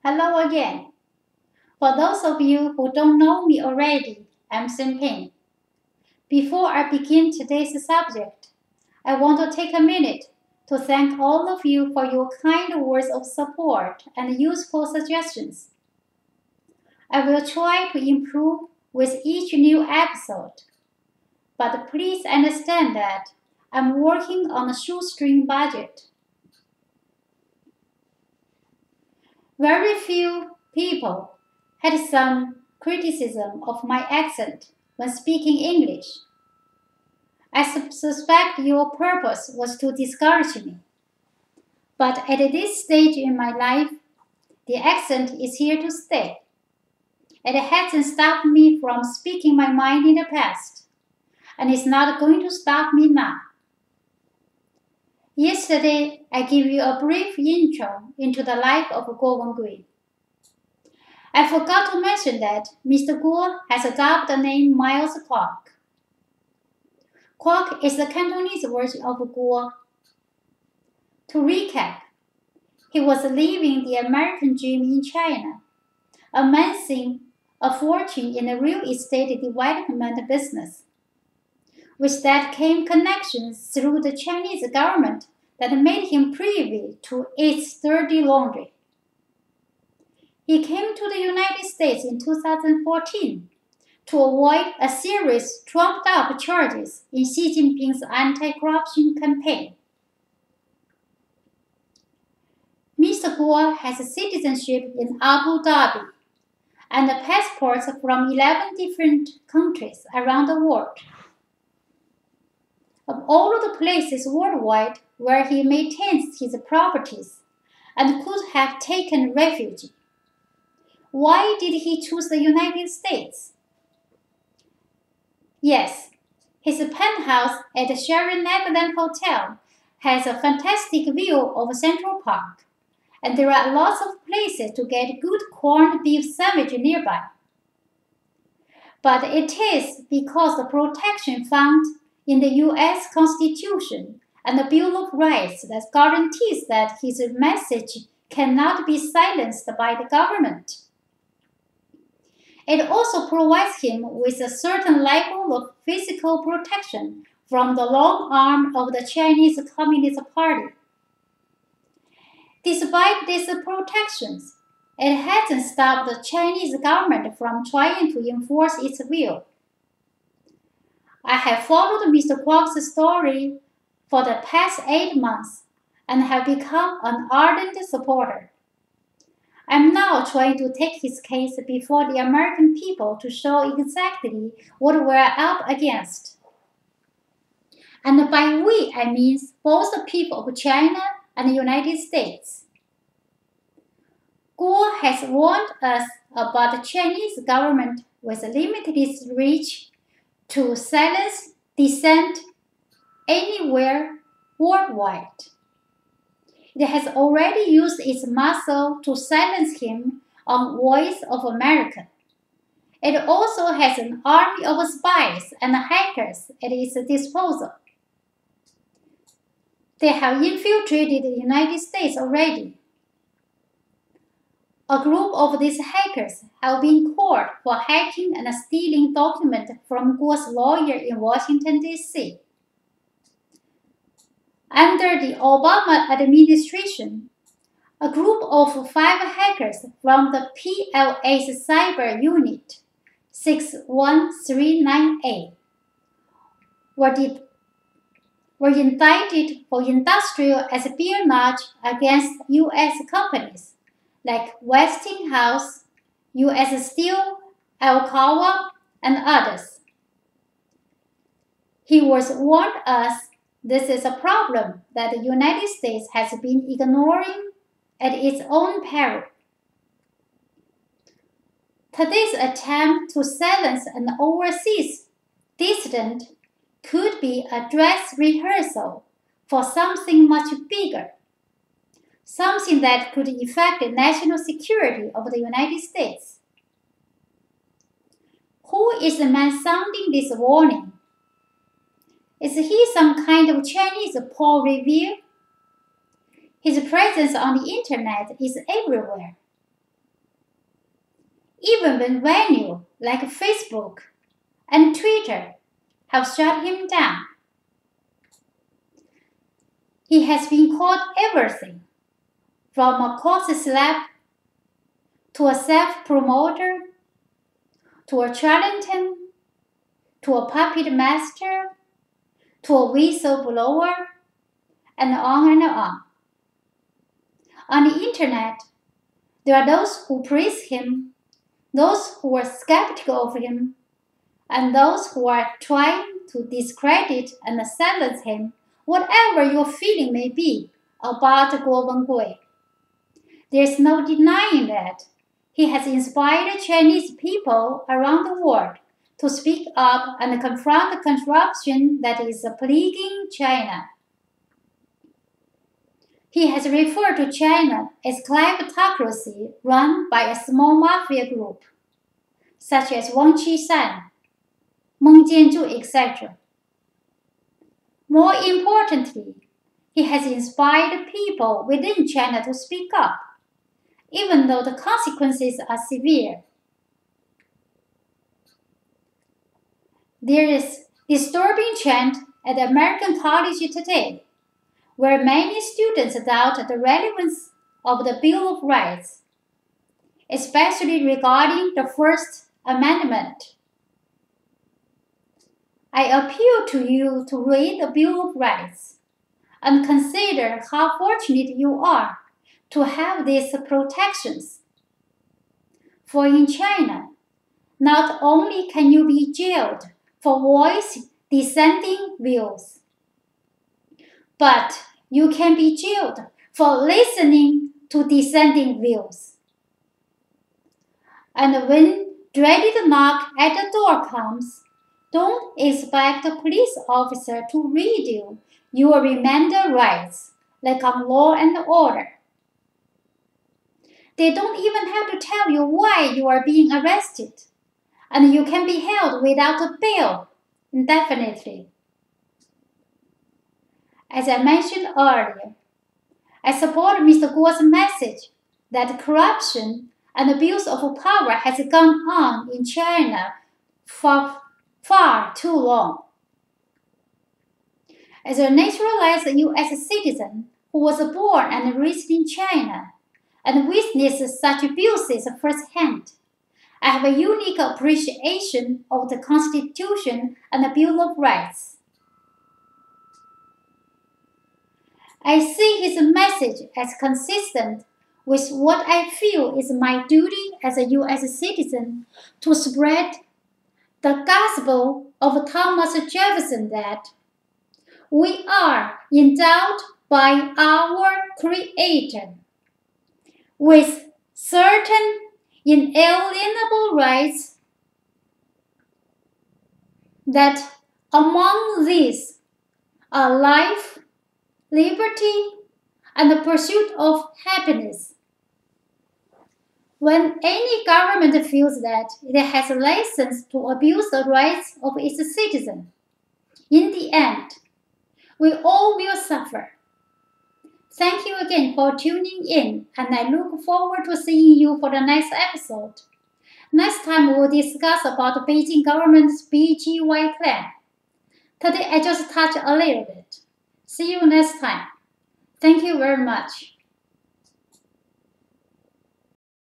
Hello again. For those of you who don't know me already, I'm Ping. Before I begin today's subject, I want to take a minute to thank all of you for your kind words of support and useful suggestions. I will try to improve with each new episode, but please understand that I'm working on a shoestring budget. Very few people had some criticism of my accent when speaking English. I suspect your purpose was to discourage me. But at this stage in my life, the accent is here to stay. It hasn't stopped me from speaking my mind in the past, and it's not going to stop me now. Yesterday, I gave you a brief intro into the life of Guo Wengui. I forgot to mention that Mr. Guo has adopted the name Miles Kwok. Kwok is the Cantonese version of Guo. To recap, he was living the American dream in China, amassing a fortune in the real estate development business. With that came connections through the Chinese government that made him privy to its dirty laundry. He came to the United States in 2014 to avoid a series trumped-up charges in Xi Jinping's anti-corruption campaign. Mr. Guo has citizenship in Abu Dhabi and passports from 11 different countries around the world. Of all the places worldwide where he maintains his properties and could have taken refuge, why did he choose the United States? Yes, his penthouse at the Sheraton Netherland Hotel has a fantastic view of Central Park, and there are lots of places to get good corned beef sandwich nearby. But it is because the protection found in the U.S. Constitution and the Bill of Rights that guarantees that his message cannot be silenced by the government. It also provides him with a certain level of physical protection from the long arm of the Chinese Communist Party. Despite these protections, it hasn't stopped the Chinese government from trying to enforce its will. I have followed Mr. Kwok's story for the past 8 months and have become an ardent supporter. I'm now trying to take his case before the American people to show exactly what we're up against. And by we, I mean both the people of China and the United States. Guo has warned us about the Chinese government with limited reach to silence dissent anywhere worldwide. It has already used its muscle to silence him on Voice of America. It also has an army of spies and hackers at its disposal. They have infiltrated the United States already. A group of these hackers have been caught for hacking and stealing documents from Guo's lawyer in Washington, D.C. Under the Obama administration, a group of 5 hackers from the PLA's cyber unit 61398 were indicted for industrial espionage against U.S. companies like Westinghouse, U.S. Steel, Alcoa, and others. He was warned us this is a problem that the United States has been ignoring at its own peril. Today's attempt to silence an overseas dissident could be a dress rehearsal for something much bigger, something that could affect the national security of the United States. Who is the man sounding this warning? Is he some kind of Chinese Paul Revere? His presence on the internet is everywhere. even when venues like Facebook and Twitter have shut him down. He has been called everything, from a course celeb to a self-promoter, to a charlatan, to a puppet master, to a whistleblower, and on and on. On the internet, there are those who praise him, those who are skeptical of him, and those who are trying to discredit and silence him, whatever your feeling may be about Guo Wengui. There's no denying that he has inspired Chinese people around the world to speak up and confront the corruption that is plaguing China. He has referred to China as kleptocracy run by a small mafia group, such as Wang Qishan, Meng Jianzhu, etc. More importantly, he has inspired people within China to speak up, even though the consequences are severe. There is disturbing trend at the American college today, where many students doubt the relevance of the Bill of Rights, especially regarding the First Amendment. I appeal to you to read the Bill of Rights and consider how fortunate you are to have these protections. For in China, not only can you be jailed for voicing dissenting views, but you can be jailed for listening to dissenting views. And when dreaded knock at the door comes, don't expect a police officer to read you your remainder rights, like on Law and Order. They don't even have to tell you why you are being arrested, and you can be held without a bail indefinitely. As I mentioned earlier, I support Mr. Guo's message that corruption and abuse of power has gone on in China for far too long. As a naturalized U.S. citizen who was born and raised in China and witnessed such abuses firsthand, I have a unique appreciation of the Constitution and the Bill of Rights. I see his message as consistent with what I feel is my duty as a U.S. citizen to spread the gospel of Thomas Jefferson that we are endowed by our Creator with certain inalienable rights, that among these are life, liberty, and the pursuit of happiness. When any government feels that it has a license to abuse the rights of its citizens, in the end, we all will suffer. Thank you again for tuning in, and I look forward to seeing you for the next episode. Next time we will discuss about the Beijing government's BGY plan. Today I just touched a little bit. See you next time. Thank you very much.